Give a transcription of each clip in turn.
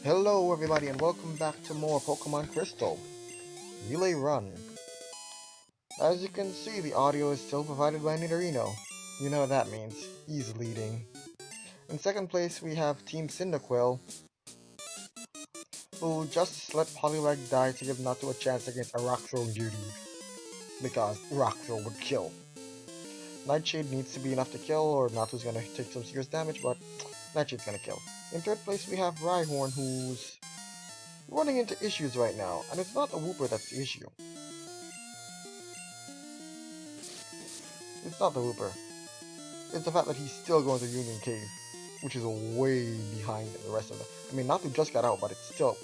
Hello everybody and welcome back to more Pokemon Crystal Relay Run. As you can see, the audio is still provided by Nidorino. You know what that means. He's leading. In second place we have Team Cyndaquil, who just let Poliwag die to give Natu a chance against a Rock Throwing Geodude. Because Rock Throw would kill. Nightshade needs to be enough to kill or Natu's gonna take some serious damage, but Nightshade's gonna kill. In third place we have Rhyhorn, who's running into issues right now, and it's not the Wooper that's the issue. It's not the Wooper. It's the fact that he's still going to Union Cave, which is way behind the rest of them. I mean, Natu just got out, but it's still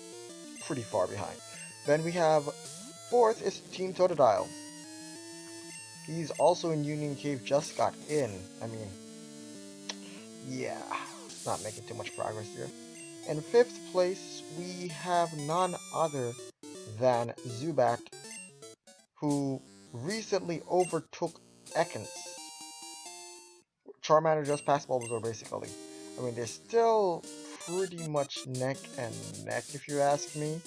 pretty far behind. Then we have fourth is Team Totodile. He's also in Union Cave, just got in. I mean, yeah, not making too much progress here. In fifth place, we have none other than Zubat, who recently overtook Ekans. Charmander just passed Bulbasaur, basically. I mean, they're still pretty much neck and neck, if you ask me.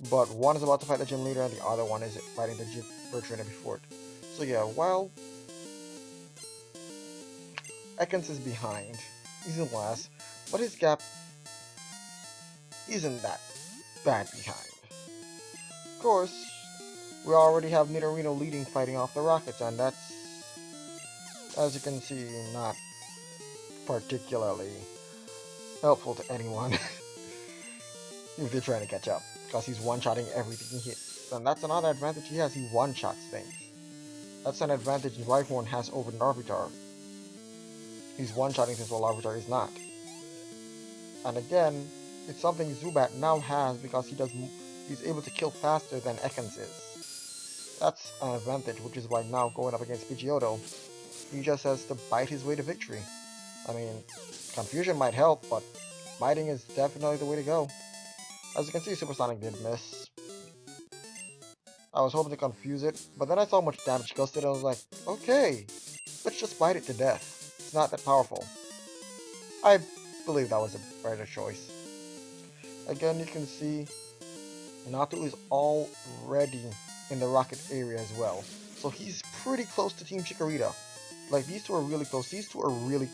But one is about to fight the gym leader, and the other one is fighting the gym bird trainer before it. So yeah, while Ekans is behind, he's in last, but his gap isn't that bad behind. Of course, we already have Nidorino leading, fighting off the Rockets, and that's, as you can see, not particularly helpful to anyone if they're trying to catch up, because he's one-shotting everything he hits. And that's another advantage he has, he one-shots things. That's an advantage Rhyhorn has over Larvitar. He's one-shotting things while Larvitar is not. And again, it's something Zubat now has because he's able to kill faster than Ekans is. That's an advantage, which is why now going up against Pidgeotto, he just has to bite his way to victory. I mean, confusion might help, but biting is definitely the way to go. As you can see, Supersonic did miss. I was hoping to confuse it, but then I saw how much damage Ghost did, and I was like, okay, let's just bite it to death. It's not that powerful. I believe that was a better choice. Again, you can see Natu is already in the rocket area as well. So he's pretty close to Team Chikorita. Like, these two are really close. These two are really...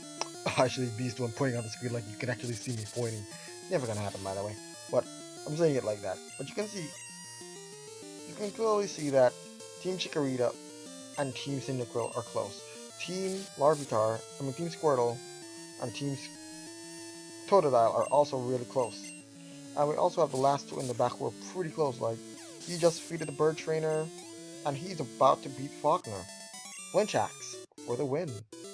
Actually, these two I'm pointing on the screen like you can actually see me pointing. Never gonna happen, by the way. But I'm saying it like that. But you can clearly see that Team Chikorita and Team Cyndaquil are close. Team Team Squirtle and Team Totodile are also really close. And we also have the last two in the back who are pretty close. Like, he just defeated the bird trainer, and he's about to beat Faulkner. Flinch Axe for the win.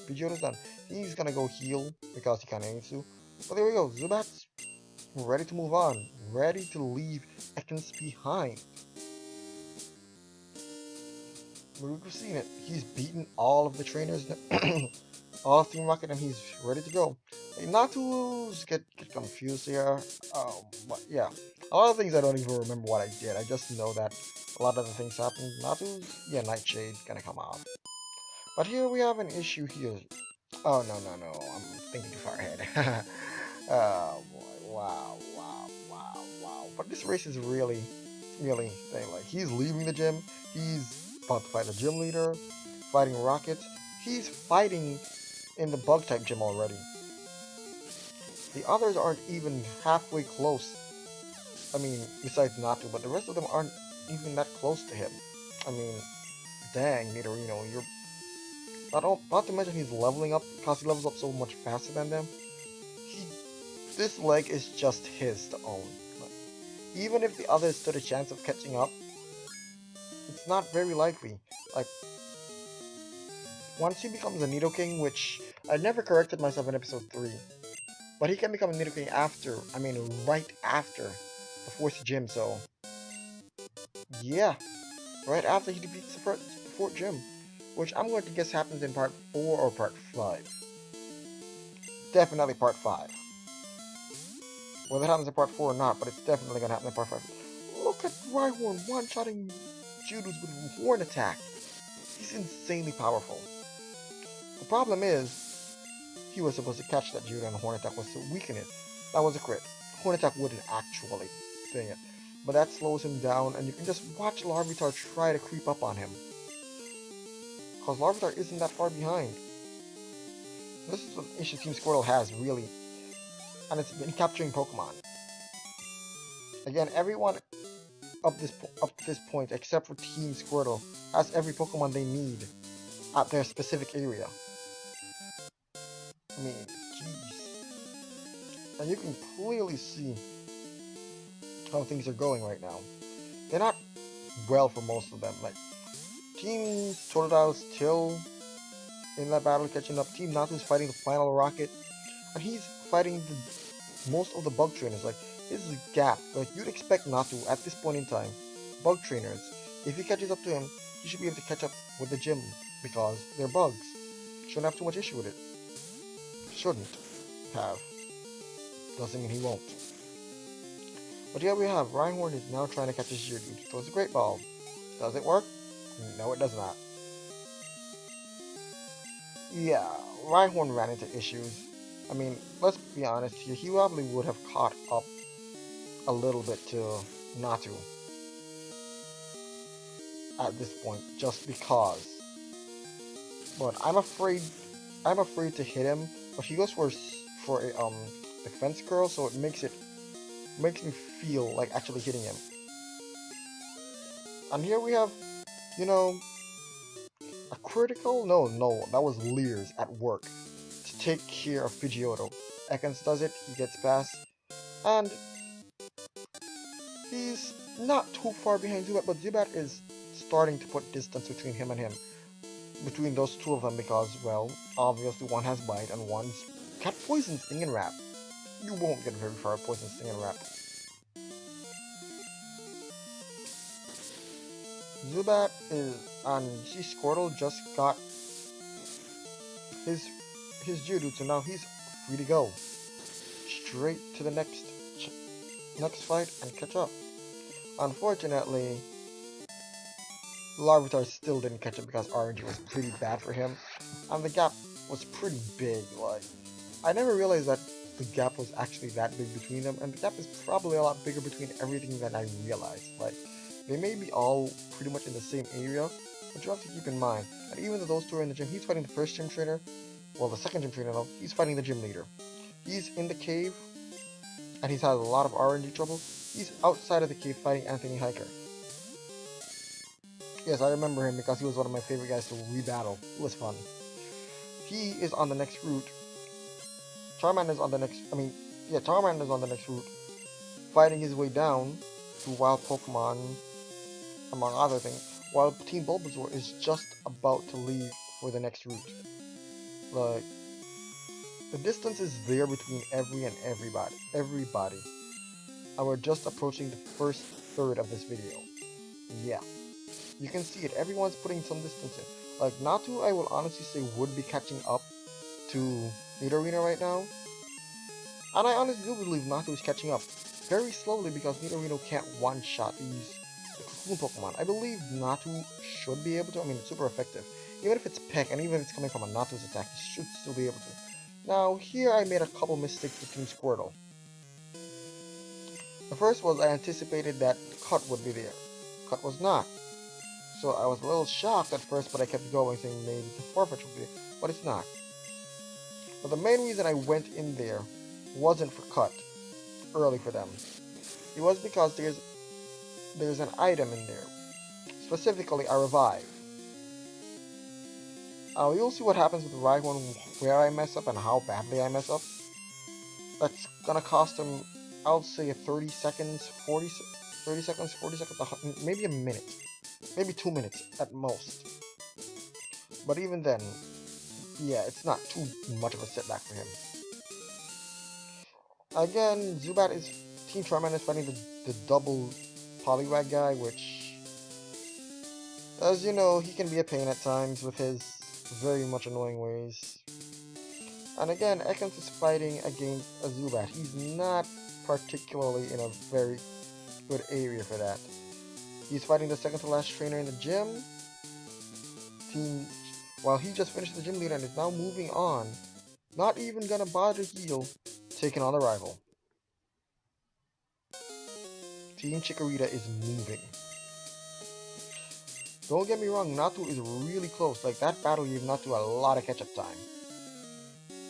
Pidgeotto's done. He's gonna go heal because he kinda needs to. But there we go. Zubat's ready to move on. Ready to leave Ekans behind. We've seen it. He's beaten all of the trainers, all of Team Rocket, and he's ready to go. Hey, not to get confused here. But yeah, a lot of things I don't even remember what I did. I just know that a lot of the things happened. Yeah, Nightshade's gonna come out. But here we have an issue here. Oh no, I'm thinking too far ahead. Oh boy, wow. But this race is really thing. Like, he's leaving the gym. He's about to fight the gym leader, fighting Rocket. He's fighting in the bug type gym already. The others aren't even halfway close. I mean, besides Natu, but the rest of them aren't even that close to him. I mean, dang, Nidorino, you're not to mention he's leveling up because he levels up so much faster than them. This leg is just his to own. Even if the others stood a chance of catching up, it's not very likely. Like, once he becomes a Nidoking, which I never corrected myself in episode 3, but he can become a Nidoking right after the 4th gym, so yeah, right after he defeats the 4th gym, which I'm going to guess happens in part 4 or part 5. Definitely part 5. Whether it happens in part 4 or not, but it's definitely going to happen in part 5. Look at Rhyhorn one-shotting Geodudes with Horn Attack. He's insanely powerful. The problem is, he was supposed to catch that Geodude and Horn Attack was to weaken it. That was a crit. Horn Attack wouldn't actually thing it. But that slows him down, and you can just watch Larvitar try to creep up on him. Because Larvitar isn't that far behind. This is what issue Team Squirtle has, really. And it's been capturing Pokemon. Again, everyone up to this point, except for Team Squirtle, has every Pokemon they need at their specific area. I mean, jeez. And you can clearly see how things are going right now. They're not well for most of them. Like, Team Totodile's still in that battle catching up. Team Natu's fighting the final Rocket. And he's fighting most of the Bug Trainers. Like, this is a gap. Like, you'd expect Natu at this point in time. Bug Trainers. If he catches up to him, he should be able to catch up with the gym. Because they're bugs. Shouldn't have too much issue with it. Shouldn't have. Doesn't mean he won't. But here we have Rhyhorn is now trying to catch his Geodude. Throws a Great Ball. Does it work? No, it does not. Yeah, Rhyhorn ran into issues. I mean, let's be honest here. He probably would have caught up a little bit to Natu at this point, just because. But I'm afraid to hit him. But he goes for a defense curl, so it makes me feel like actually hitting him. And here we have, you know, a critical? No, that was Leers at work to take care of Pidgeotto. Ekans does it, he gets past, and he's not too far behind Zubat, but Zubat is starting to put distance between him and him. Between those two of them because, well, obviously one has Bite and one's got Poison Sting and Wrap. You won't get very far with Poison Sting and Wrap. Zubat is, and Squirtle just got his Geodude, so now he's free to go. Straight to the next fight and catch up. Unfortunately, Larvitar still didn't catch up because RNG was pretty bad for him, and the gap was pretty big. Like, I never realized that the gap was actually that big between them, and the gap is probably a lot bigger between everything than I realized. Like, they may be all pretty much in the same area, but you have to keep in mind that even though those two are in the gym, he's fighting the first gym trainer, well, the second gym trainer, no, he's fighting the gym leader. He's in the cave, and he's had a lot of RNG trouble. He's outside of the cave fighting Anthony Hiker. Yes, I remember him because he was one of my favorite guys to rebattle. It was fun. He is on the next route. Charmander's on the next route, fighting his way down to wild Pokemon, among other things, while Team Bulbasaur is just about to leave for the next route. Like, the distance is there between everybody. And we're just approaching the first third of this video. Yeah. You can see it. Everyone's putting some distance in. Like, Natu, I will honestly say, would be catching up to Nidorino right now. And I honestly do believe Natu is catching up. Very slowly because Nidorino can't one-shot these Cocoon Pokemon. I believe Natu should be able to. I mean, it's super effective. Even if it's Peck, and even if it's coming from a Natu's attack, he should still be able to. Now, here I made a couple mistakes with Team Squirtle. The first was I anticipated that Cut would be there. Cut was not. So I was a little shocked at first, but I kept going, saying maybe the Farfetch would be there, but it's not. But the main reason I went in there wasn't for Cut, early for them. It was because there's an item in there, specifically a Revive. You'll see what happens with the Rhyhorn, where I mess up and how badly I mess up. That's gonna cost him, I'll say 30 seconds, 40 seconds, maybe a minute. Maybe 2 minutes at most. But even then, yeah, it's not too much of a setback for him. Again, Team Charmander is fighting the double Poliwag guy, which, as you know, he can be a pain at times with his very much annoying ways. And again, Ekans is fighting against a Zubat. He's not particularly in a very good area for that. He's fighting the second to last trainer in the gym. While he just finished the gym leader and is now moving on, not even gonna bother heal, taking on the rival. Team Chikorita is moving. Don't get me wrong, Natu is really close. Like, that battle gave Natu a lot of catch-up time.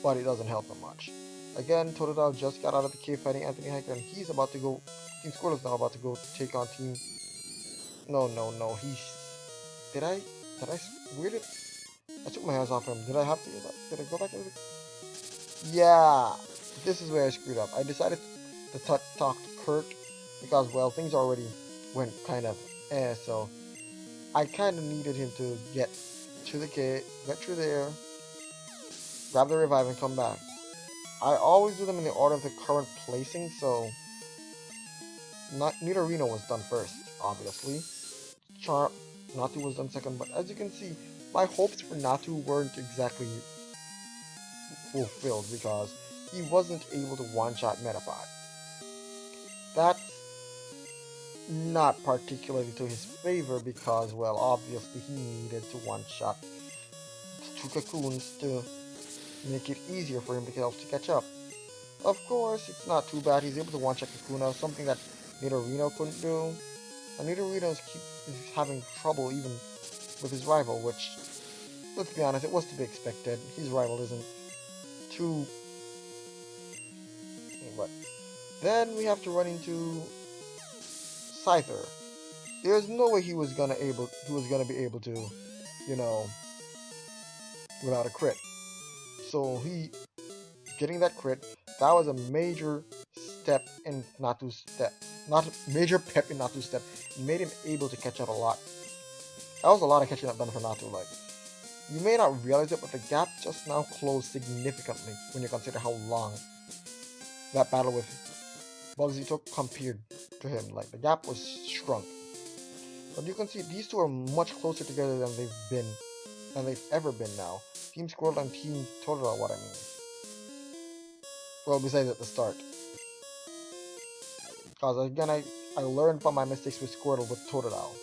But it doesn't help him much. Again, Totodile just got out of the cave fighting Anthony Hiker, and he's about to go... Team Squirtle is now about to go take on Team... No, he's... Did I... Where did... I took my hands off him. Did I have to go back? Did I go back into the... Yeah! This is where I screwed up. I decided to talk to Kurt because, well, things already went kind of so I kind of needed him to get to the cave, get through there, grab the revive, and come back. I always do them in the order of the current placing, so Nidorino was done first, obviously. Natu was done second, but as you can see, my hopes for Natu weren't exactly fulfilled because he wasn't able to one-shot Metapod. That's not particularly to his favor because, well, obviously he needed to one-shot two cocoons to make it easier for him to catch up. Of course, it's not too bad. He's able to one-shot Kakuna, something that Nidorino couldn't do. And Nidorino is having trouble even with his rival, which, let's be honest, it was to be expected. His rival isn't too... But then we have to run into Scyther. There's no way he was gonna be able to, you know, without a crit. So he getting that crit, that was a major step in Natu's step. Not a major pep in Natu's step. It made him able to catch up a lot. That was a lot of catching up done for Natu. Like, you may not realize it, but the gap just now closed significantly when you consider how long that battle with Bugsy took compared to him. Like, the gap was shrunk. But you can see these two are much closer together than they've ever been now. Team Squirtle and Team Totodile, what I mean. Well, besides at the start. Because again, I learned from my mistakes with Squirtle with Totodile.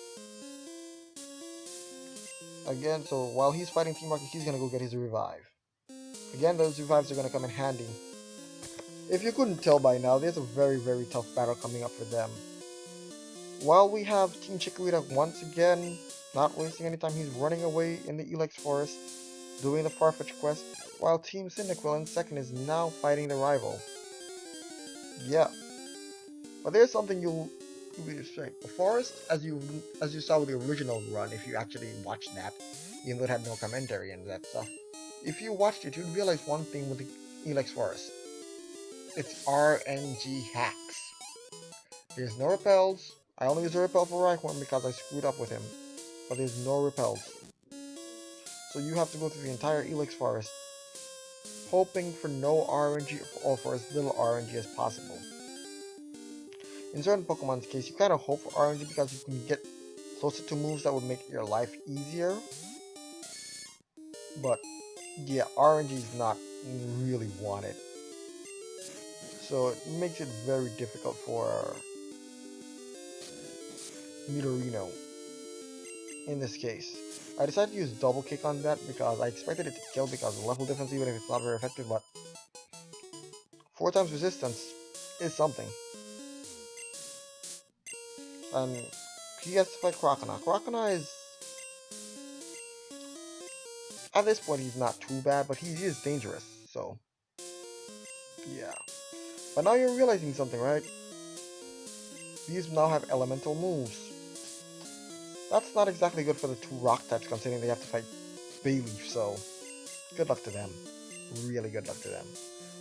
Again, so while he's fighting Team Rocket, he's gonna go get his revive. Again, those revives are gonna come in handy. If you couldn't tell by now, there's a very, very tough battle coming up for them. While we have Team Chikorita once again, not wasting any time, he's running away in the Elex Forest, doing the Farfetch quest, while Team Cyndaquil in second is now fighting the rival. Yeah. But there's something you'll be saying. The forest, as you saw with the original run, if you actually watched that, even though it had no commentary and that stuff, if you watched it, you'd realize one thing with the Elex Forest. It's RNG hacks. There's no repels. I only use a repel for Rhyhorn because I screwed up with him. But there's no repels. So you have to go through the entire Elex Forest, hoping for no RNG or for as little RNG as possible. In certain Pokemon's case, you kind of hope for RNG because you can get closer to moves that would make your life easier. But yeah, RNG is not really wanted. So it makes it very difficult for Nidorino in this case. I decided to use double kick on that because I expected it to kill because of level difference, even if it's not very effective, but 4 times resistance is something. And he has to fight Croconaw. Croconaw is... At this point, he's not too bad, but he is dangerous, so... Yeah. But now you're realizing something, right? These now have elemental moves. That's not exactly good for the 2 rock types, considering they have to fight Bayleaf, so... Good luck to them. Really good luck to them.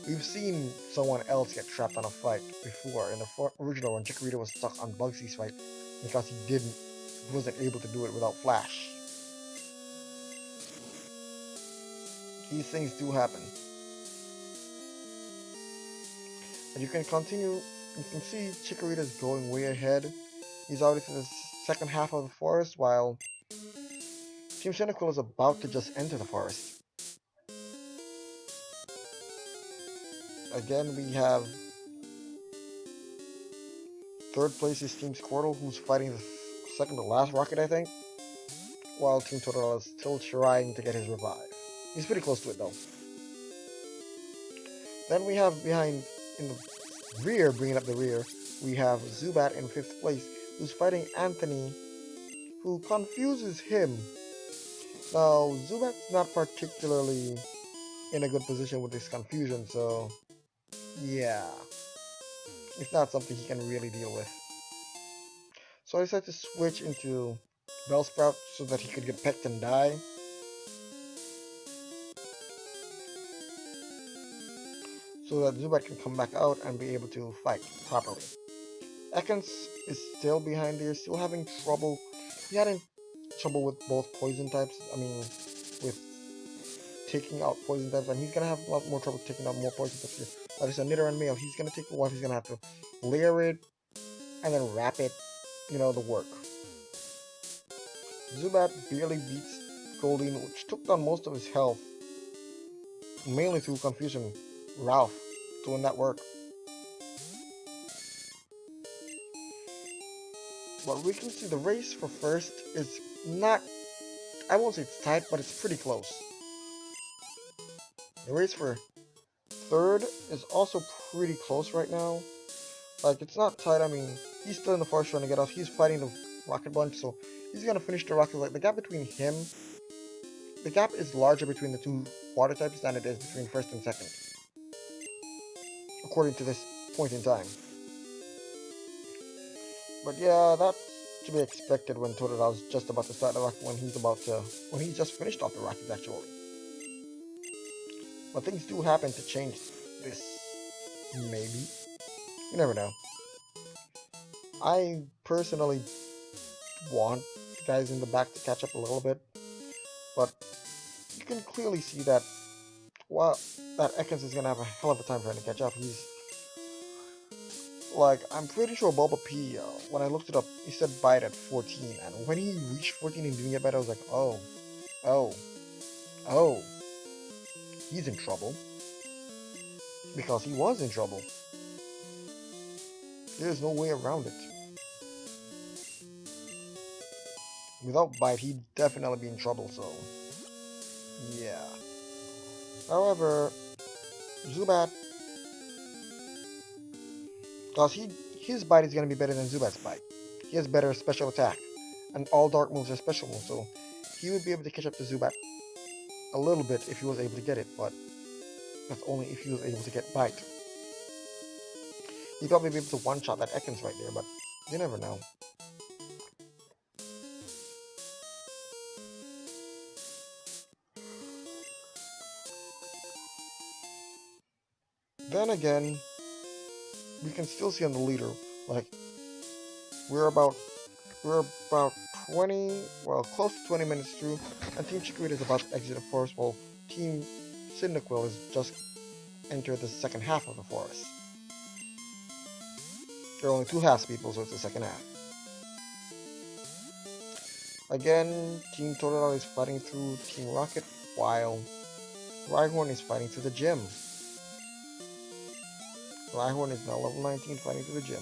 We've seen someone else get trapped on a fight before. In the original one, Chikorita was stuck on Bugsy's fight because he wasn't able to do it without Flash. These things do happen. And you can see Chikorita's going way ahead. He's already to the second half of the forest, while Team Cyndaquil is about to just enter the forest. Again, we have third place is Team Squirtle, who's fighting the second to last rocket, I think, while Team Totodile is still trying to get his revive. He's pretty close to it, though. Then we have behind, in the rear, bringing up the rear, we have Zubat in 5th place, who's fighting Anthony, who confuses him. Now, Zubat's not particularly in a good position with this confusion, so yeah, it's not something he can really deal with. So I decided to switch into Bellsprout so that he could get pecked and die. So that Zubat can come back out and be able to fight properly. Ekans is still behind there, still having trouble. He had trouble with both poison types. I mean, with taking out poison types, and he's gonna have a lot more trouble taking out more poison types here. That is a Nidoran male. He's gonna take a while. He's gonna have to layer it and then wrap it. You know, the work. Zubat barely beats Goldeen, which took down most of his health, mainly through confusion. Ralph doing that work. But we can see the race for first is not, I won't say it's tight, but it's pretty close. The race for third is also pretty close right now. Like, it's not tight, I mean, he's still in the forest trying to get off. He's fighting the Rocket Bunch, so he's gonna finish the Rocket. Like, the gap between him, the gap is larger between the two water types than it is between first and second, according to this point in time. But yeah, that's to be expected when Totodil's just about to start the rocket, when he's just finished off the rockets actually. But things do happen to change this, maybe. You never know. I personally want the guys in the back to catch up a little bit, but you can clearly see that, well, that Ekans is gonna have a hell of a time trying to catch up. He's like, I'm pretty sure Bulba P, when I looked it up, he said bite at 14, and when he reached 14 and didn't get bite, I was like, oh, oh, he's in trouble. Because he was in trouble. There's no way around it. Without bite, he'd definitely be in trouble, so yeah. However, Zubat, because his bite is gonna be better than Zubat's bite. He has better special attack, and all dark moves are special moves, so he would be able to catch up to Zubat a little bit if he was able to get it, but that's only if he was able to get bite. He'd probably be able to one-shot that Ekans right there, but you never know. Then again, we can still see on the leader, like, we're about 20, well, close to 20 minutes through, and Team Chikorita is about to exit the forest, while Team Cyndaquil has just entered the second half of the forest. There are only two halves, people, so it's the second half. Again, Team Totodile is fighting through Team Rocket, while Rhyhorn is fighting through the gym. Rhyhorn is now level 19, fighting through the gym.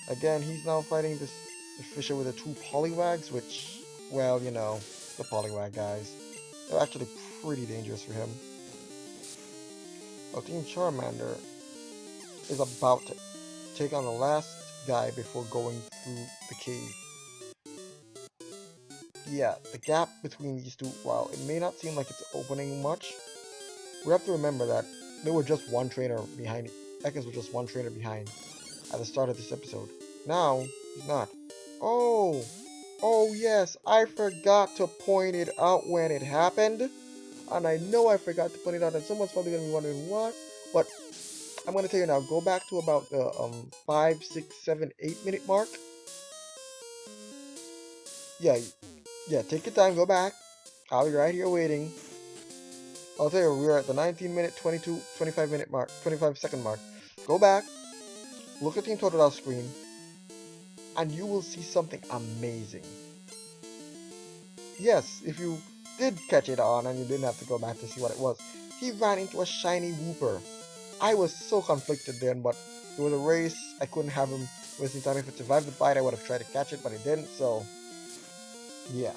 Again, he's now fighting this Fisher with the two Poliwags, which, well, you know, the Poliwag guys. They're actually pretty dangerous for him. Well, Team Charmander is about to take on the last guy before going through the cave. Yeah, the gap between these two, while it may not seem like it's opening much, we have to remember that there were just one trainer behind it. Ekans was just one trainer behind at the start of this episode. Now, he's not. Oh! Oh yes, I forgot to point it out when it happened. And I know I forgot to point it out, and someone's probably going to be wondering what. But I'm going to tell you now, go back to about the 5, 6, 7, 8 minute mark. Yeah, take your time, go back. I'll be right here waiting. I'll tell you, we're at the 19 minute, 22, 25 minute mark, 25 second mark. Go back, look at Team Totodile screen, and you will see something amazing. Yes, if you did catch it on and you didn't have to go back to see what it was, he ran into a shiny Wooper. I was so conflicted then, but it was a race. I couldn't have him wasting time. If it survived the bite, I would have tried to catch it, but it didn't, so yeah.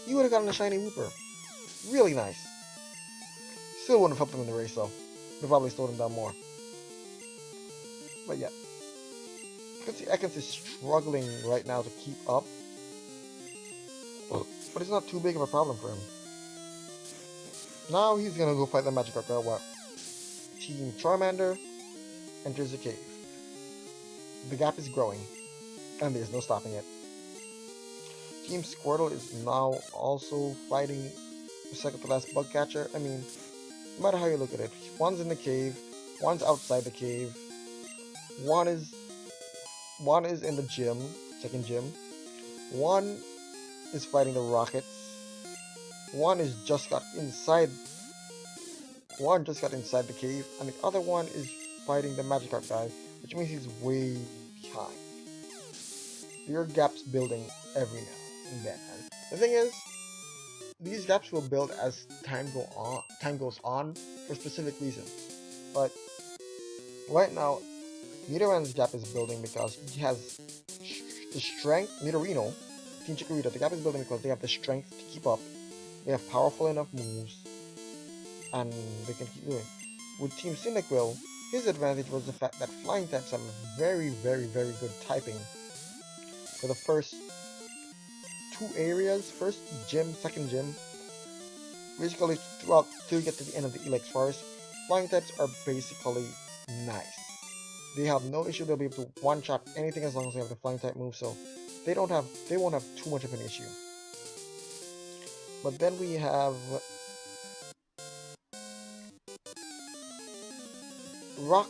He would have gotten a shiny Wooper. Really nice. Still wouldn't have helped him in the race, though. Would have probably slowed him down more. But yeah. You can see Ekans is struggling right now to keep up, but it's not too big of a problem for him. Now he's gonna go fight the Magikarp What? Team Charmander enters the cave. The gap is growing, and there's no stopping it. Team Squirtle is now also fighting the second to last bug catcher. I mean, no matter how you look at it, one's in the cave, one's outside the cave, one is in the gym, second gym, one is fighting the rockets, one just got inside the cave, and the other one is fighting the Magikarp guy, which means he's way behind. Your gap's building every now and then. And the thing is, these gaps will build as time goes on for specific reasons. But right now, Nidoran's gap is building because he has the strength. Nidorino, Team Chikorita, the gap is building because they have the strength to keep up. They have powerful enough moves, and they can keep doing. With Team Cyndaquil, his advantage was the fact that flying types have very, very, very good typing for the first two areas, first gym, second gym. Basically, throughout till you get to the end of the Ilex Forest, flying types are basically nice. They have no issue. They'll be able to one-shot anything as long as they have the flying type move, so they won't have too much of an issue. But then we have Rock.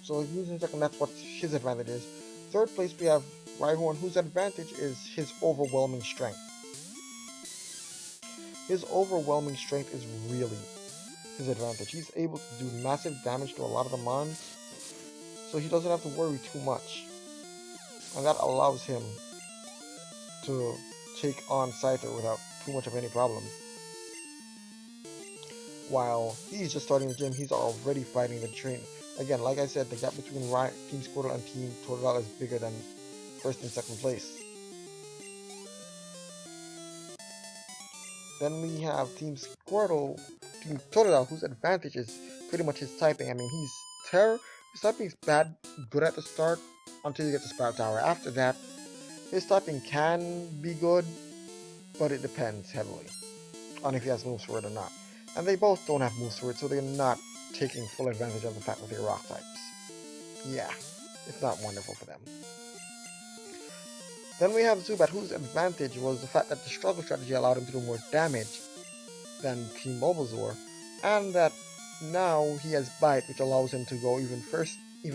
So he's in second. That's what his advantage is. Third place we have Rhyhorn, whose advantage is his overwhelming strength. His overwhelming strength is really his advantage. He's able to do massive damage to a lot of the mons, so he doesn't have to worry too much. And that allows him to take on Scyther without too much of any problem. While he's just starting the gym, he's already fighting the train. Again, like I said, the gap between Team Squirtle and Team Totodile is bigger than first and second place. Then we have Team Squirtle, Team Totodile, whose advantage is pretty much his typing. I mean, his typing is good at the start until you get to Sprout Tower. After that, his typing can be good, but it depends heavily on if he has moves for it or not. And they both don't have moves for it, so they're not taking full advantage of the fact that they're rock types. Yeah, it's not wonderful for them. Then we have Zubat, whose advantage was the fact that the struggle strategy allowed him to do more damage than Team Bulbasaur, and that now he has Bite, which allows him to go even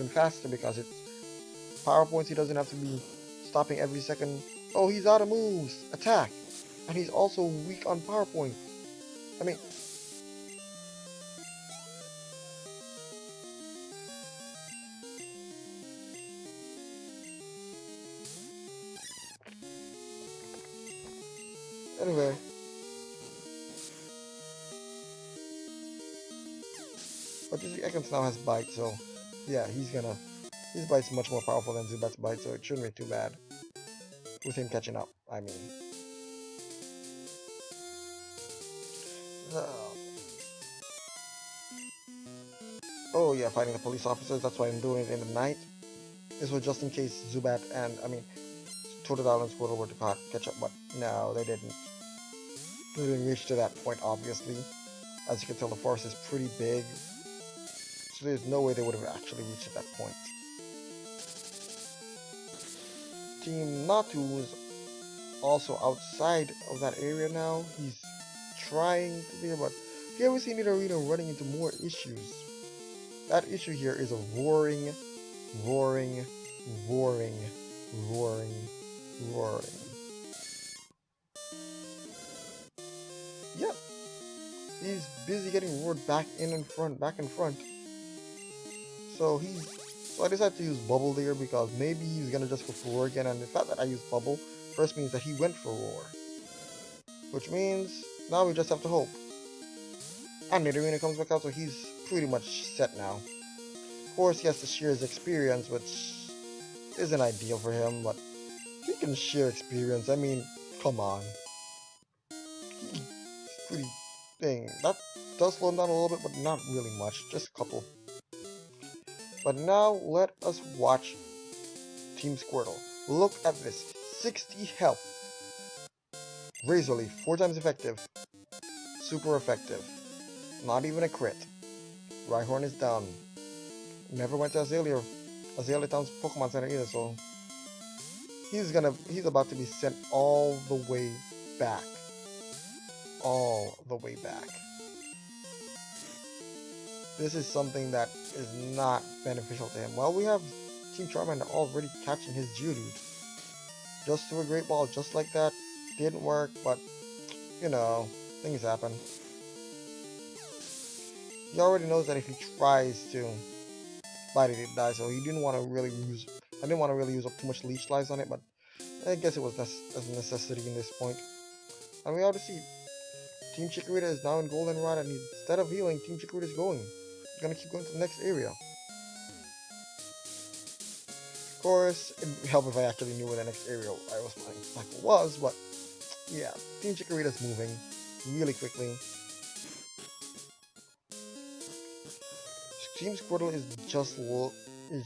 faster because it's power points. He doesn't have to be stopping every second. Oh, he's out of moves. Attack. And he's also weak on power points. I mean, anyway. But you see, Ekans now has Bite, so yeah, his Bite's much more powerful than Zubat's Bite, so it shouldn't be too bad with him catching up, I mean. Oh yeah, fighting the police officers, that's why I'm doing it in the night. This was just in case Zubat and, Totodile and Squirtle were to catch up, but no, they didn't. They didn't reach to that point, obviously. As you can tell, the forest is pretty big, so there's no way they would have actually reached at that point. Team Natu is also outside of that area now. He's trying to be, but if you ever see Nidorino running into more issues, that issue here is a roaring, roaring, roaring, roaring, roaring. Yep. He's busy getting roared back in front. So I decided to use Bubble there because maybe he's gonna just go for Roar again, and the fact that I used Bubble first means that he went for Roar. Which means now we just have to hope. And Nidorino comes back out, so he's pretty much set now. Of course, he has to share his experience, which isn't ideal for him, but he can share experience. I mean, come on. He's pretty thing. That does slow him down a little bit, but not really much. Just a couple. But now let us watch Team Squirtle. Look at this. 60 health. Razor Leaf. 4 times effective. Super effective. Not even a crit. Rhyhorn is down. Never went to Azalea Town's Pokemon Center either, so he's about to be sent all the way back. All the way back. This is something that is not beneficial to him. Well, we have Team Charmander already catching his Geodude. Just threw a Great Ball just like that. Didn't work, but, you know, things happen. He already knows that if he tries to bite it, it dies, so he didn't want to really use... I didn't want to really use up too much Leech Lives on it, but I guess it was a necessity in this point. And we already see Team Chikorita is now in Goldenrod, and instead of healing, Team Chikorita is going. He's gonna keep going to the next area. Of course, it'd help if I actually knew where the next area I was playing was, but yeah, Team Chikorita is moving really quickly. Team Squirtle is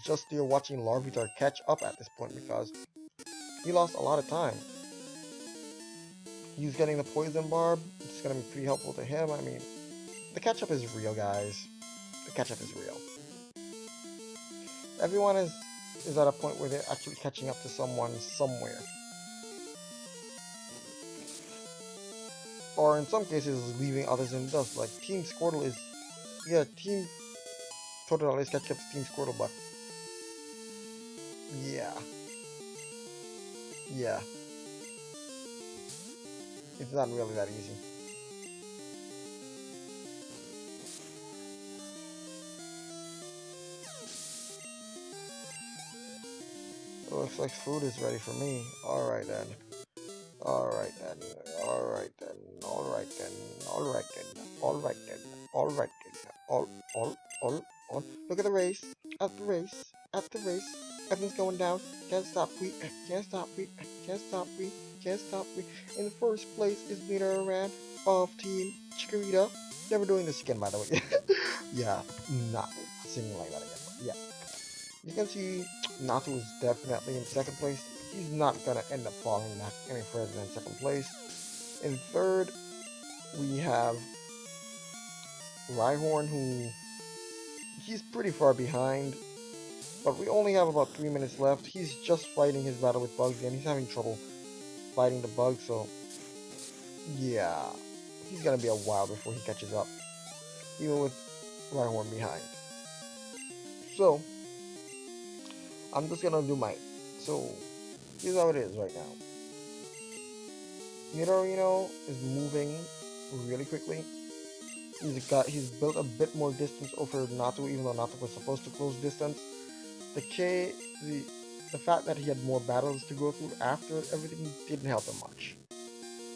just there watching Larvitar catch up at this point because he lost a lot of time. He's getting the Poison Barb. It's gonna be pretty helpful to him. I mean, the catch up is real, guys. The catch up is real. Everyone is at a point where they're actually catching up to someone somewhere. Or in some cases, leaving others in dust. Like Team Squirtle is... Yeah, Team Totodile is catching up to Team Squirtle, but... Yeah. Yeah. It's not really that easy. It looks like food is ready for me. Alright then. Alright then. Alright then. Alright then. Alright then. Alright then. Alright then. All. Look at the race. At the race. At the race. Everything's going down. Can't stop. Can't stop. Can't stop. Can't stop. In the first place is Nidoran of Team Chikorita. Never doing this again, by the way. Yeah, not singing like that again. But yeah. You can see Natu is definitely in second place. He's not gonna end up falling back any further than second place. In third, we have Rhyhorn, who he's pretty far behind, but we only have about 3 minutes left. He's just fighting his battle with bugs and he's having trouble fighting the bugs, so yeah, he's gonna be a while before he catches up, even with Rhyhorn behind. So I'm just gonna do mine. So here's how it is right now. Nidorino is moving really quickly. He's built a bit more distance over Natu, even though Natu was supposed to close distance. The fact that he had more battles to go through after everything didn't help him much.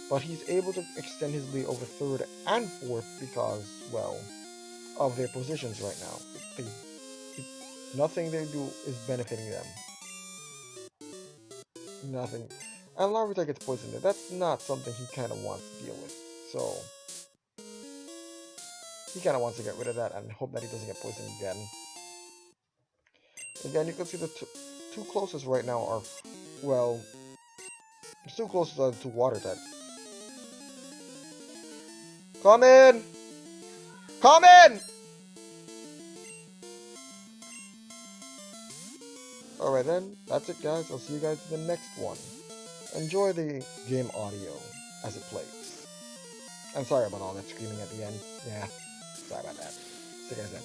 But he's able to extend his lead over third and fourth because, well, of their positions right now. Nothing they do is benefiting them. Nothing. And Larvitar gets poisoned there. That's not something he kind of wants to deal with. So, he kind of wants to get rid of that and hope that he doesn't get poisoned again. Again, you can see the two closest right now are, well, the two closest are the two water types. Come in! Come in! Alright then, that's it guys. I'll see you guys in the next one. Enjoy the game audio as it plays. I'm sorry about all that screaming at the end. Yeah, sorry about that. See you guys then.